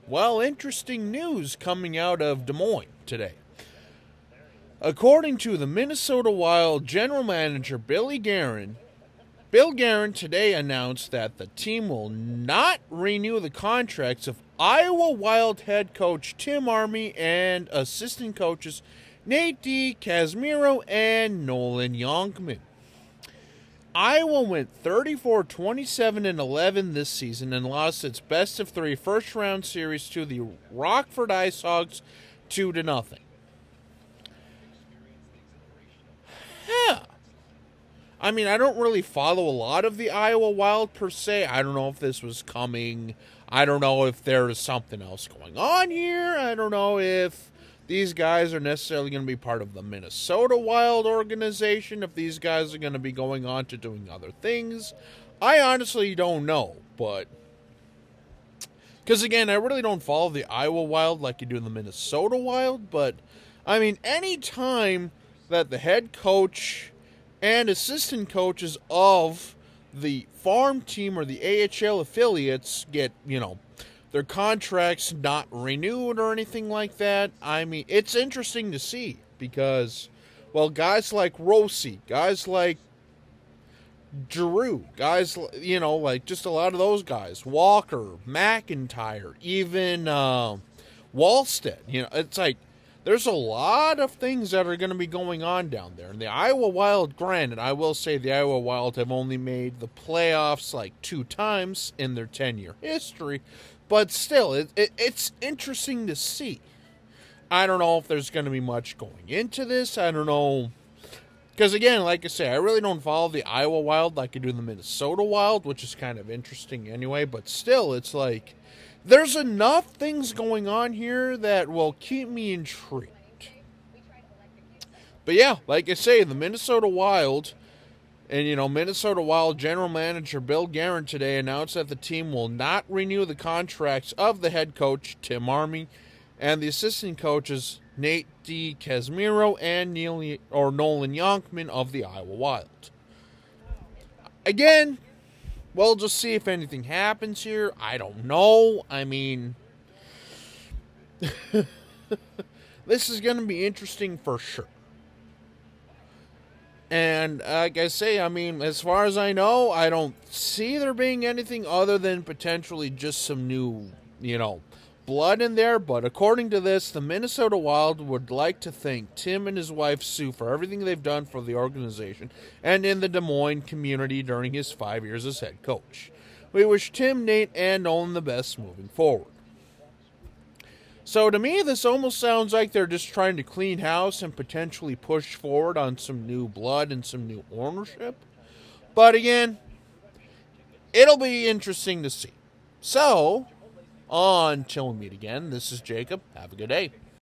Well, interesting news coming out of Des Moines today. According to the Minnesota Wild general manager Bill Guerin today announced that the team will not renew the contracts of Iowa Wild head coach Tim Army and assistant coaches Nate DiCasimiro and Nolan Youngman. Iowa went 34-27-11 this season and lost its best of three first-round series to the Rockford Ice Hogs 2-0. I mean, I don't really follow a lot of the Iowa Wild per se. I don't know if this was coming. I don't know if there is something else going on here. I don't know if these guys are necessarily going to be part of the Minnesota Wild organization, if these guys are going to be going on to doing other things. I honestly don't know, but because, again, I really don't follow the Iowa Wild like you do the Minnesota Wild, but, I mean, any time that the head coach and assistant coaches of the farm team or the AHL affiliates get, their contracts not renewed or anything like that, I mean, it's interesting to see because, well, guys like Rossi, guys like Giroux, guys, like just a lot of those guys, Walker, McIntyre, even Wallstead, it's like there's a lot of things that are going to be going on down there. And the Iowa Wild, granted, I will say the Iowa Wild have only made the playoffs like 2 times in their 10-year history. But still, it's interesting to see. I don't know if there's going to be much going into this. I don't know. Because, again, like I say, I really don't follow the Iowa Wild like I do the Minnesota Wild, which is kind of interesting anyway. But still, it's like there's enough things going on here that will keep me intrigued. But, yeah, like I say, the Minnesota Wild... And, Minnesota Wild general manager Bill Guerin today announced that the team will not renew the contracts of the head coach, Tim Army, and the assistant coaches, Nate DiCasimiro and Nolan Youngman of the Iowa Wild. Again, we'll just see if anything happens here. I don't know. I mean, this is going to be interesting for sure. And like I say, I mean, as far as I know, I don't see there being anything other than potentially just some new, blood in there. But according to this, the Minnesota Wild would like to thank Tim and his wife Sue for everything they've done for the organization and in the Des Moines community during his 5 years as head coach. We wish Tim, Nate, and Nolan the best moving forward. So to me, this almost sounds like they're just trying to clean house and potentially push forward on some new blood and some new ownership. But again, it'll be interesting to see. So, until we meet again, this is Jacob. Have a good day.